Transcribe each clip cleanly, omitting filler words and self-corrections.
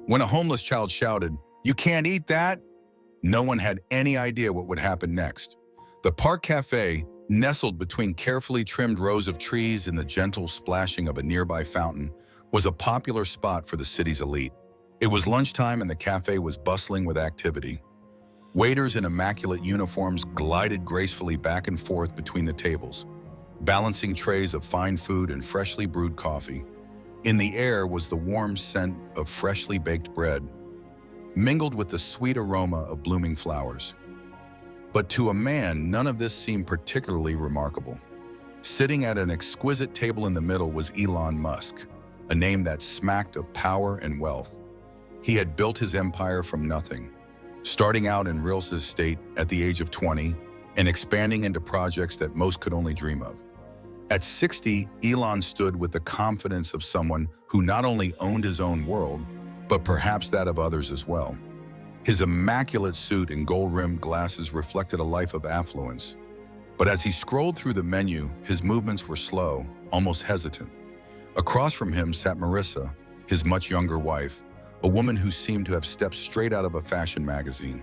When a homeless child shouted, "You can't eat that!" no one had any idea what would happen next. The park cafe, nestled between carefully trimmed rows of trees and the gentle splashing of a nearby fountain, was a popular spot for the city's elite. It was lunchtime and the cafe was bustling with activity. Waiters in immaculate uniforms glided gracefully back and forth between the tables, balancing trays of fine food and freshly brewed coffee. In the air was the warm scent of freshly baked bread, mingled with the sweet aroma of blooming flowers. But to a man, none of this seemed particularly remarkable. Sitting at an exquisite table in the middle was Elon Musk, a name that smacked of power and wealth. He had built his empire from nothing, starting out in real estate at the age of 20 and expanding into projects that most could only dream of. At 60, Elon stood with the confidence of someone who not only owned his own world, but perhaps that of others as well. His immaculate suit and gold-rimmed glasses reflected a life of affluence. But as he scrolled through the menu, his movements were slow, almost hesitant. Across from him sat Marissa, his much younger wife, a woman who seemed to have stepped straight out of a fashion magazine.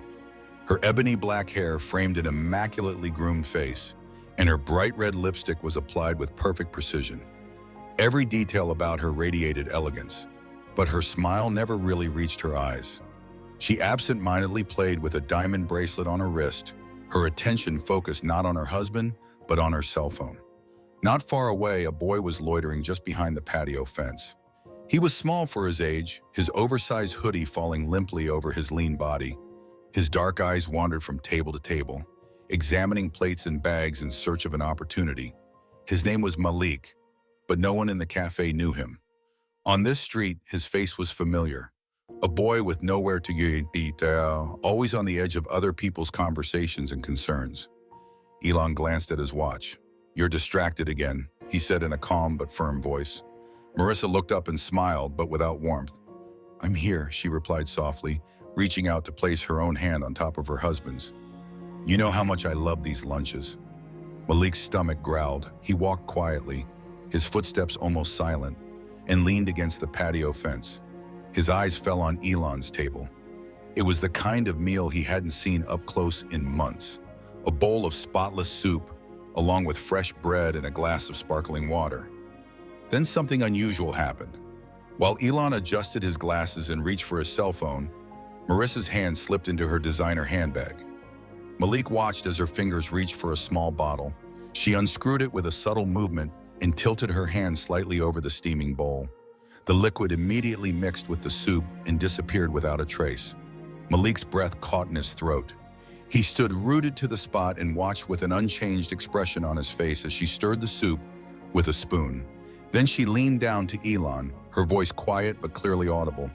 Her ebony black hair framed an immaculately groomed face, and her bright red lipstick was applied with perfect precision. Every detail about her radiated elegance, but her smile never really reached her eyes. She absent-mindedly played with a diamond bracelet on her wrist, her attention focused not on her husband, but on her cell phone. Not far away, a boy was loitering just behind the patio fence. He was small for his age, his oversized hoodie falling limply over his lean body. His dark eyes wandered from table to table, examining plates and bags in search of an opportunity. His name was Malik, but no one in the cafe knew him. On this street, his face was familiar. A boy with nowhere to eat, always on the edge of other people's conversations and concerns. Elon glanced at his watch. "You're distracted again," he said in a calm but firm voice. Marissa looked up and smiled, but without warmth. "I'm here," she replied softly, reaching out to place her own hand on top of her husband's. "You know how much I love these lunches." Malik's stomach growled. He walked quietly, his footsteps almost silent, and leaned against the patio fence. His eyes fell on Elon's table. It was the kind of meal he hadn't seen up close in months. A bowl of spotless soup, along with fresh bread and a glass of sparkling water. Then something unusual happened. While Elon adjusted his glasses and reached for his cell phone, Marissa's hand slipped into her designer handbag. Malik watched as her fingers reached for a small bottle. She unscrewed it with a subtle movement and tilted her hand slightly over the steaming bowl. The liquid immediately mixed with the soup and disappeared without a trace. Malik's breath caught in his throat. He stood rooted to the spot and watched with an unchanged expression on his face as she stirred the soup with a spoon. Then she leaned down to Elon, her voice quiet but clearly audible.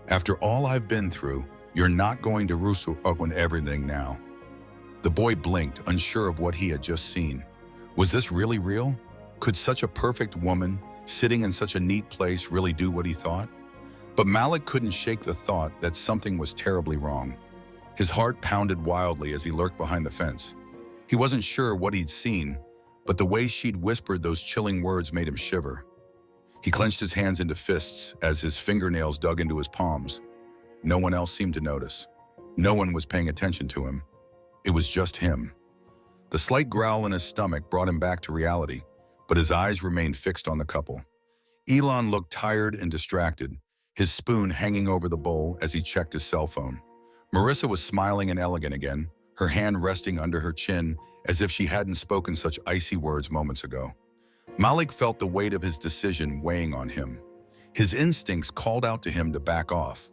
"After all I've been through, you're not going to ruin everything now." The boy blinked, unsure of what he had just seen. Was this really real? Could such a perfect woman, sitting in such a neat place, really do what he thought? But Malik couldn't shake the thought that something was terribly wrong. His heart pounded wildly as he lurked behind the fence. He wasn't sure what he'd seen, but the way she'd whispered those chilling words made him shiver. He clenched his hands into fists as his fingernails dug into his palms. No one else seemed to notice. No one was paying attention to him. It was just him. The slight growl in his stomach brought him back to reality, but his eyes remained fixed on the couple. Elon looked tired and distracted, his spoon hanging over the bowl as he checked his cell phone. Marissa was smiling and elegant again, her hand resting under her chin as if she hadn't spoken such icy words moments ago. Malik felt the weight of his decision weighing on him. His instincts called out to him to back off.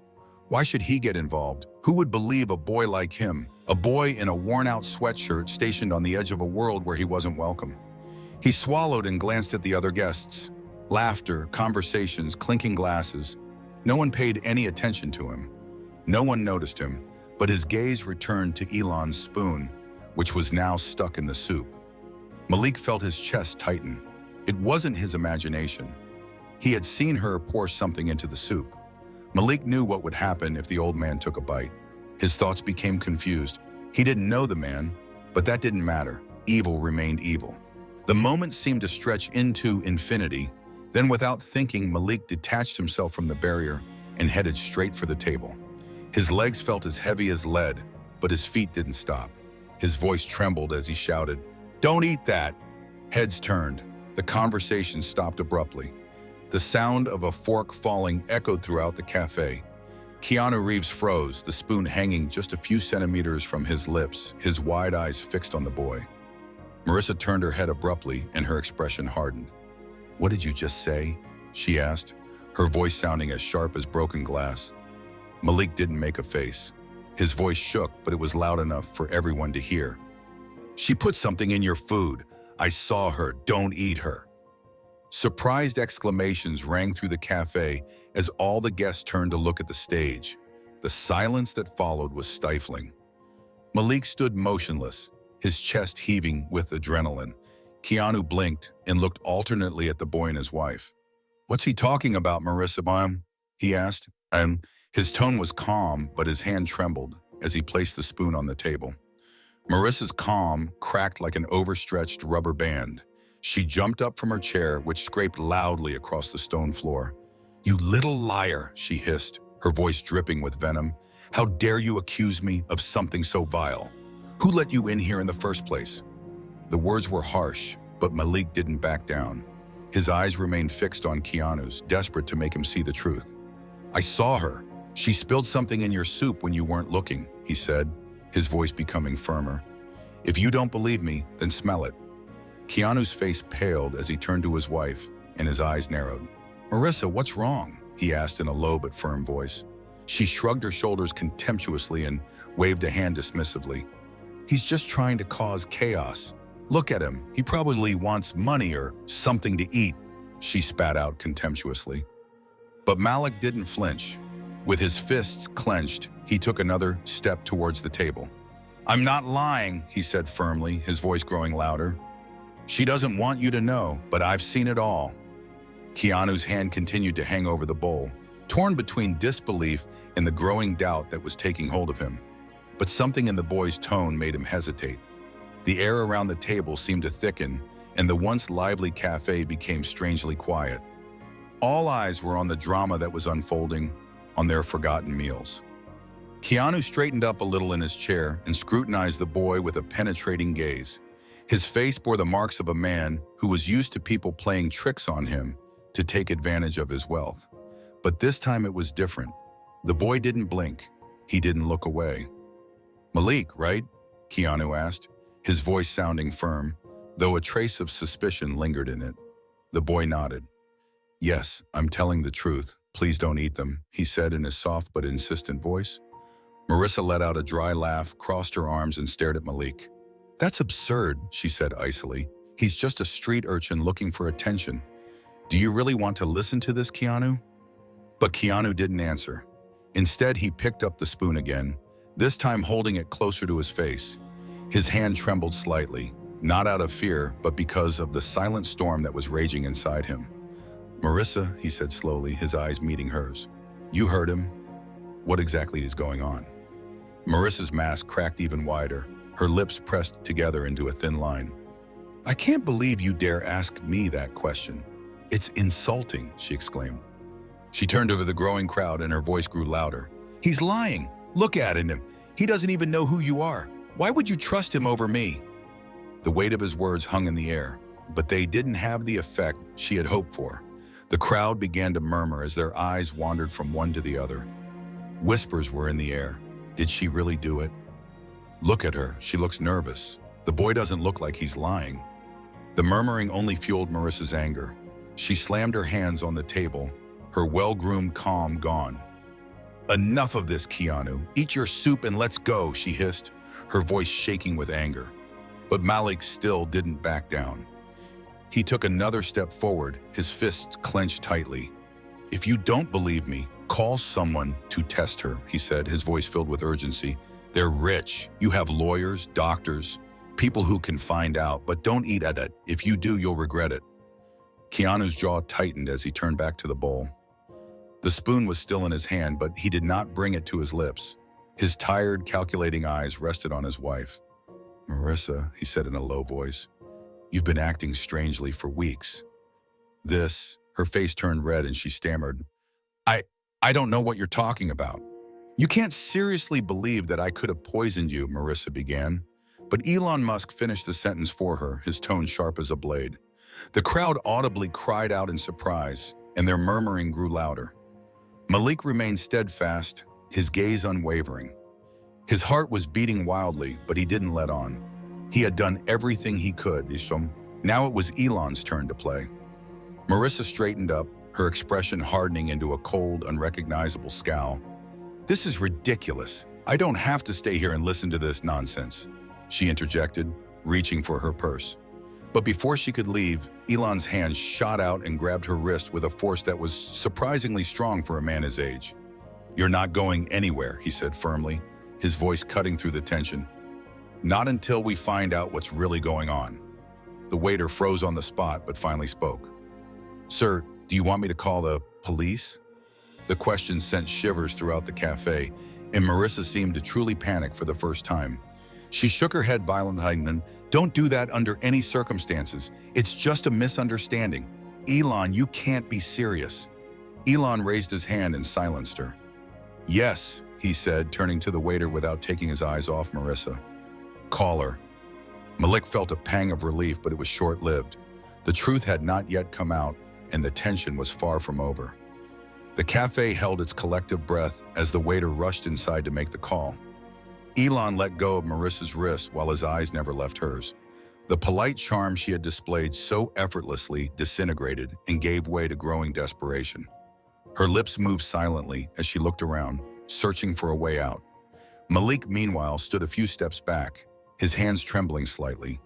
Why should he get involved? Who would believe a boy like him, a boy in a worn-out sweatshirt stationed on the edge of a world where he wasn't welcome? He swallowed and glanced at the other guests. Laughter, conversations, clinking glasses. No one paid any attention to him. No one noticed him, but his gaze returned to Elon's spoon, which was now stuck in the soup. Malik felt his chest tighten. It wasn't his imagination. He had seen her pour something into the soup. Malik knew what would happen if the old man took a bite. His thoughts became confused. He didn't know the man, but that didn't matter. Evil remained evil. The moment seemed to stretch into infinity. Then without thinking, Malik detached himself from the barrier and headed straight for the table. His legs felt as heavy as lead, but his feet didn't stop. His voice trembled as he shouted, "Don't eat that!" Heads turned. The conversation stopped abruptly. The sound of a fork falling echoed throughout the cafe. Keanu Reeves froze, the spoon hanging just a few centimeters from his lips, his wide eyes fixed on the boy. Marissa turned her head abruptly, and her expression hardened. "What did you just say?" she asked, her voice sounding as sharp as broken glass. Malik didn't make a face. His voice shook, but it was loud enough for everyone to hear. "She put something in your food. I saw her. Don't eat her." Surprised exclamations rang through the cafe as all the guests turned to look at the stage. The silence that followed was stifling. Malik stood motionless, his chest heaving with adrenaline. Keanu blinked and looked alternately at the boy and his wife. "What's he talking about, Marissa, ma'am?" he asked, and his tone was calm, but his hand trembled as he placed the spoon on the table. Marissa's calm cracked like an overstretched rubber band. She jumped up from her chair, which scraped loudly across the stone floor. "You little liar," she hissed, her voice dripping with venom. "How dare you accuse me of something so vile? Who let you in here in the first place?" The words were harsh, but Malik didn't back down. His eyes remained fixed on Keanu's, desperate to make him see the truth. "I saw her. She spilled something in your soup when you weren't looking," he said, his voice becoming firmer. "If you don't believe me, then smell it." Keanu's face paled as he turned to his wife, and his eyes narrowed. "Marissa, what's wrong?" he asked in a low but firm voice. She shrugged her shoulders contemptuously and waved a hand dismissively. "He's just trying to cause chaos. Look at him. He probably wants money or something to eat," she spat out contemptuously. But Malik didn't flinch. With his fists clenched, he took another step towards the table. "I'm not lying," he said firmly, his voice growing louder. "She doesn't want you to know, but I've seen it all." Keanu's hand continued to hang over the bowl, torn between disbelief and the growing doubt that was taking hold of him. But something in the boy's tone made him hesitate. The air around the table seemed to thicken, and the once lively cafe became strangely quiet. All eyes were on the drama that was unfolding, on their forgotten meals. Keanu straightened up a little in his chair and scrutinized the boy with a penetrating gaze. His face bore the marks of a man who was used to people playing tricks on him to take advantage of his wealth. But this time it was different. The boy didn't blink. He didn't look away. "Malik, right?" Keanu asked, his voice sounding firm, though a trace of suspicion lingered in it. The boy nodded. "Yes, I'm telling the truth. Please don't eat them," he said in his soft but insistent voice. Marissa let out a dry laugh, crossed her arms, and stared at Malik. "That's absurd," she said icily. "He's just a street urchin looking for attention. Do you really want to listen to this, Keanu?" But Keanu didn't answer. Instead, he picked up the spoon again, this time holding it closer to his face. His hand trembled slightly, not out of fear, but because of the silent storm that was raging inside him. "Marissa," he said slowly, his eyes meeting hers. "You heard him. What exactly is going on?" Marissa's mask cracked even wider, her lips pressed together into a thin line. "I can't believe you dare ask me that question. It's insulting," she exclaimed. She turned over the growing crowd and her voice grew louder. "He's lying. Look at him. He doesn't even know who you are. Why would you trust him over me?" The weight of his words hung in the air, but they didn't have the effect she had hoped for. The crowd began to murmur as their eyes wandered from one to the other. Whispers were in the air. Did she really do it? Look at her. She looks nervous. The boy doesn't look like he's lying. The murmuring only fueled Marissa's anger. She slammed her hands on the table, her well-groomed calm gone. "Enough of this, Keanu. Eat your soup and let's go," she hissed, her voice shaking with anger. But Malik still didn't back down. He took another step forward, his fists clenched tightly. "If you don't believe me, call someone to test her," he said, his voice filled with urgency. "They're rich. You have lawyers, doctors, people who can find out, but don't eat at it. If you do, you'll regret it." Keanu's jaw tightened as he turned back to the bowl. The spoon was still in his hand, but he did not bring it to his lips. His tired, calculating eyes rested on his wife. "Marissa," he said in a low voice, "you've been acting strangely for weeks." Her face turned red and she stammered, I don't know what you're talking about. You can't seriously believe that I could have poisoned you, Marissa began. But Elon Musk finished the sentence for her, his tone sharp as a blade. The crowd audibly cried out in surprise, and their murmuring grew louder. Malik remained steadfast, his gaze unwavering. His heart was beating wildly, but he didn't let on. He had done everything he could, Isham. Now it was Elon's turn to play. Marissa straightened up, her expression hardening into a cold, unrecognizable scowl. This is ridiculous. I don't have to stay here and listen to this nonsense, she interjected, reaching for her purse. But before she could leave, Elon's hand shot out and grabbed her wrist with a force that was surprisingly strong for a man his age. You're not going anywhere, he said firmly, his voice cutting through the tension. Not until we find out what's really going on. The waiter froze on the spot, but finally spoke. Sir, do you want me to call the police? The question sent shivers throughout the cafe, and Marissa seemed to truly panic for the first time. She shook her head violently. Don't do that under any circumstances. It's just a misunderstanding. Elon, you can't be serious. Elon raised his hand and silenced her. Yes, he said, turning to the waiter without taking his eyes off Marissa. Call her. Malik felt a pang of relief, but it was short-lived. The truth had not yet come out, and the tension was far from over. The cafe held its collective breath as the waiter rushed inside to make the call. Elon let go of Marissa's wrist while his eyes never left hers. The polite charm she had displayed so effortlessly disintegrated and gave way to growing desperation. Her lips moved silently as she looked around, searching for a way out. Malik, meanwhile, stood a few steps back, his hands trembling slightly.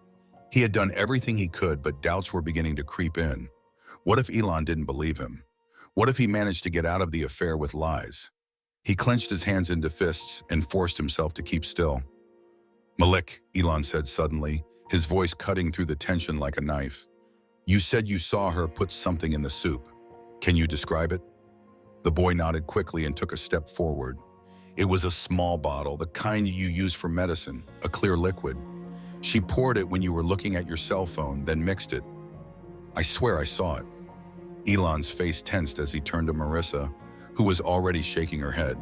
He had done everything he could, but doubts were beginning to creep in. What if Elon didn't believe him? What if he managed to get out of the affair with lies? He clenched his hands into fists and forced himself to keep still. Malik, Elon said suddenly, his voice cutting through the tension like a knife. You said you saw her put something in the soup. Can you describe it? The boy nodded quickly and took a step forward. It was a small bottle, the kind you use for medicine, a clear liquid. She poured it when you were looking at your cell phone, then mixed it. I swear I saw it. Elon's face tensed as he turned to Marissa, who was already shaking her head.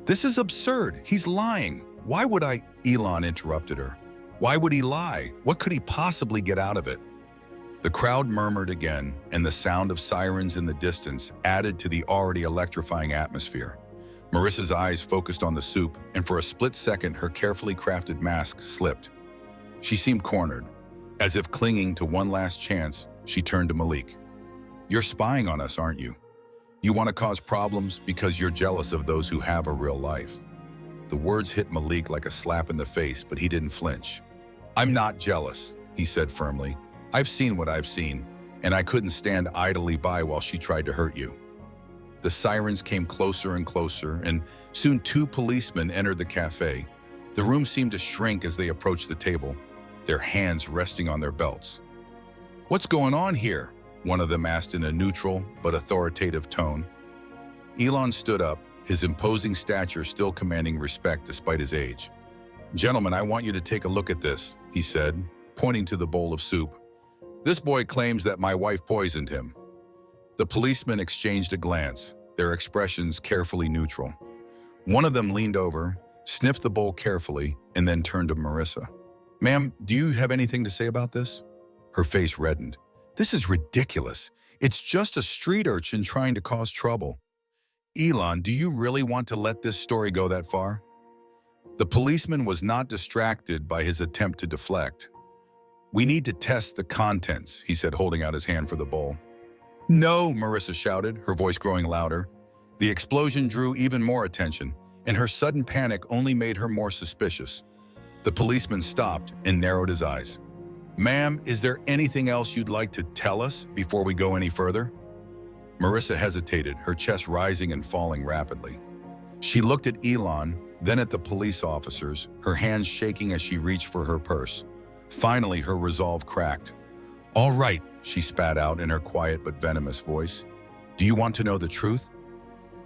This is absurd. He's lying. Why would I? Elon interrupted her. Why would he lie? What could he possibly get out of it? The crowd murmured again, and the sound of sirens in the distance added to the already electrifying atmosphere. Marissa's eyes focused on the soup, and for a split second, her carefully crafted mask slipped. She seemed cornered. As if clinging to one last chance, she turned to Malik. You're spying on us, aren't you? You want to cause problems because you're jealous of those who have a real life. The words hit Malik like a slap in the face, but he didn't flinch. I'm not jealous, he said firmly. I've seen what I've seen, and I couldn't stand idly by while she tried to hurt you. The sirens came closer and closer, and soon 2 policemen entered the cafe. The room seemed to shrink as they approached the table, their hands resting on their belts. What's going on here? One of them asked in a neutral but authoritative tone. Elon stood up, his imposing stature still commanding respect despite his age. Gentlemen, I want you to take a look at this, he said, pointing to the bowl of soup. This boy claims that my wife poisoned him. The policemen exchanged a glance, their expressions carefully neutral. One of them leaned over, sniffed the bowl carefully, and then turned to Marissa. Ma'am, do you have anything to say about this? Her face reddened. This is ridiculous. It's just a street urchin trying to cause trouble. Elon, do you really want to let this story go that far? The policeman was not distracted by his attempt to deflect. We need to test the contents, he said, holding out his hand for the bowl. No, Marissa shouted, her voice growing louder. The explosion drew even more attention, and her sudden panic only made her more suspicious. The policeman stopped and narrowed his eyes. Ma'am, is there anything else you'd like to tell us before we go any further? Marissa hesitated, her chest rising and falling rapidly. She looked at Elon, then at the police officers, her hands shaking as she reached for her purse. Finally, her resolve cracked. All right, she spat out in her quiet but venomous voice. Do you want to know the truth?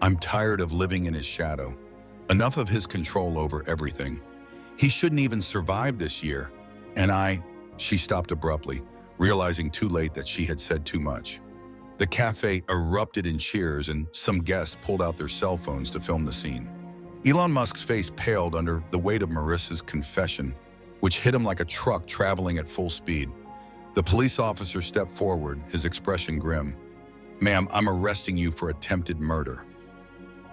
I'm tired of living in his shadow. Enough of his control over everything. He shouldn't even survive this year. And She stopped abruptly, realizing too late that she had said too much. The cafe erupted in cheers and some guests pulled out their cell phones to film the scene. Elon Musk's face paled under the weight of Marissa's confession, which hit him like a truck traveling at full speed. The police officer stepped forward, his expression grim. "Ma'am, I'm arresting you for attempted murder."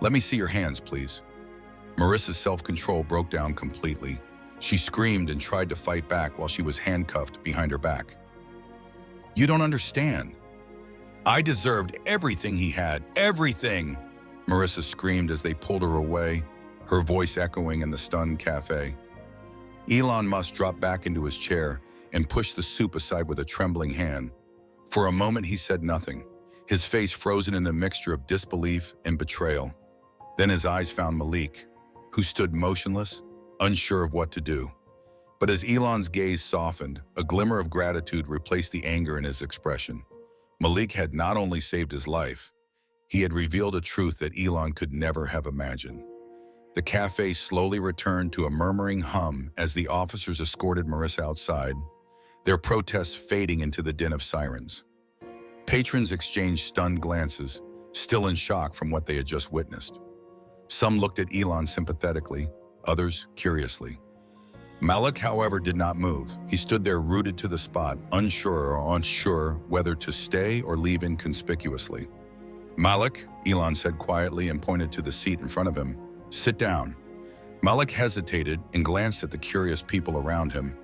"Let me see your hands, please." Marissa's self-control broke down completely. She screamed and tried to fight back while she was handcuffed behind her back. "You don't understand. I deserved everything he had, everything!" Marissa screamed as they pulled her away, her voice echoing in the stunned cafe. Elon Musk dropped back into his chair and pushed the soup aside with a trembling hand. For a moment, he said nothing, his face frozen in a mixture of disbelief and betrayal. Then his eyes found Malik, who stood motionless, unsure of what to do. But as Elon's gaze softened, a glimmer of gratitude replaced the anger in his expression. Malik had not only saved his life, he had revealed a truth that Elon could never have imagined. The cafe slowly returned to a murmuring hum as the officers escorted Marissa outside, their protests fading into the din of sirens. Patrons exchanged stunned glances, still in shock from what they had just witnessed. Some looked at Elon sympathetically, others curiously. Malik, however, did not move. He stood there rooted to the spot, unsure whether to stay or leave inconspicuously. "Malik," Elon said quietly and pointed to the seat in front of him. "Sit down." Malik hesitated and glanced at the curious people around him,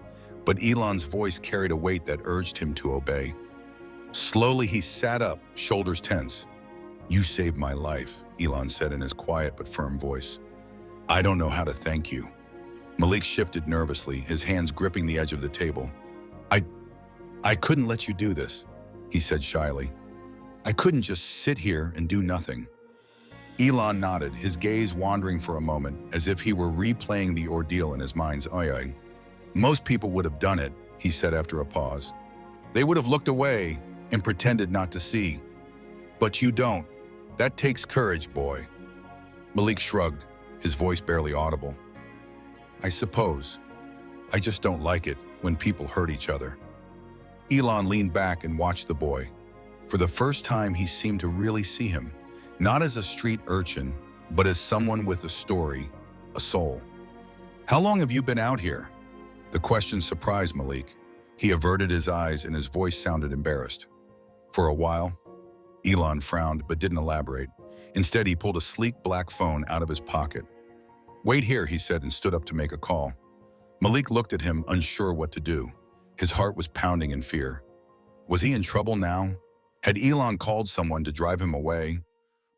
but Elon's voice carried a weight that urged him to obey. Slowly, he sat up, shoulders tense. "You saved my life," Elon said in his quiet but firm voice. "I don't know how to thank you." Malik shifted nervously, his hands gripping the edge of the table. I couldn't let you do this," he said shyly. "I couldn't just sit here and do nothing." Elon nodded, his gaze wandering for a moment, as if he were replaying the ordeal in his mind's eye. "Most people would have done it," he said after a pause. "They would have looked away and pretended not to see. But you don't. That takes courage, boy." Malik shrugged, his voice barely audible. "I suppose. I just don't like it when people hurt each other." Elon leaned back and watched the boy. For the first time, he seemed to really see him, not as a street urchin, but as someone with a story, a soul. "How long have you been out here?" The question surprised Malik. He averted his eyes and his voice sounded embarrassed. "For a while." Elon frowned but didn't elaborate. Instead, he pulled a sleek black phone out of his pocket. "Wait here," he said and stood up to make a call. Malik looked at him, unsure what to do. His heart was pounding in fear. Was he in trouble now? Had Elon called someone to drive him away?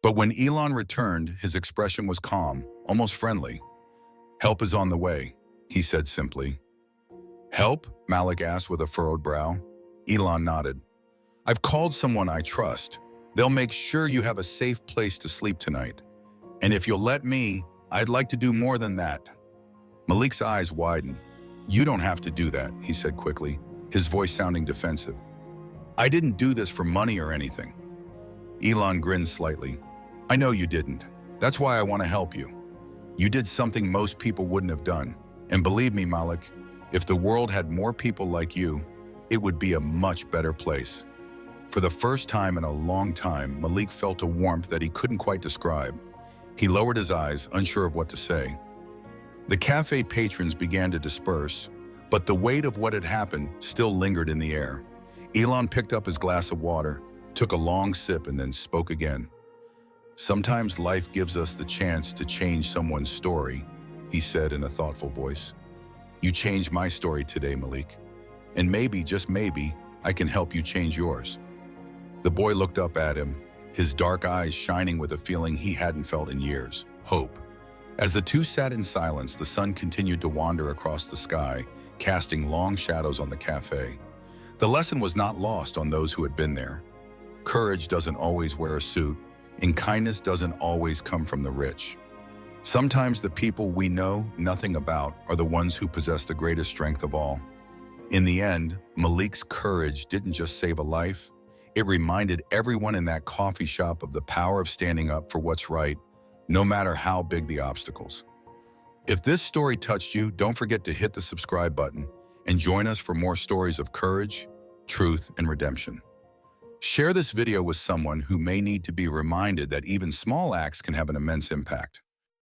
But when Elon returned, his expression was calm, almost friendly. "Help is on the way," he said simply. "Help?" Malik asked with a furrowed brow. Elon nodded. "I've called someone I trust. They'll make sure you have a safe place to sleep tonight. And if you'll let me, I'd like to do more than that." Malik's eyes widened. "You don't have to do that," he said quickly, his voice sounding defensive. "I didn't do this for money or anything." Elon grinned slightly. "I know you didn't. That's why I want to help you. You did something most people wouldn't have done. And believe me, Malik, if the world had more people like you, it would be a much better place." For the first time in a long time, Malik felt a warmth that he couldn't quite describe. He lowered his eyes, unsure of what to say. The cafe patrons began to disperse, but the weight of what had happened still lingered in the air. Elon picked up his glass of water, took a long sip, and then spoke again. "Sometimes life gives us the chance to change someone's story," he said in a thoughtful voice. "You changed my story today, Malik. And maybe, just maybe, I can help you change yours." The boy looked up at him, his dark eyes shining with a feeling he hadn't felt in years, hope. As the two sat in silence, the sun continued to wander across the sky, casting long shadows on the cafe. The lesson was not lost on those who had been there. Courage doesn't always wear a suit, and kindness doesn't always come from the rich. Sometimes the people we know nothing about are the ones who possess the greatest strength of all. In the end, Malik's courage didn't just save a life, it reminded everyone in that coffee shop of the power of standing up for what's right, no matter how big the obstacles. If this story touched you, don't forget to hit the subscribe button and join us for more stories of courage, truth, and redemption. Share this video with someone who may need to be reminded that even small acts can have an immense impact.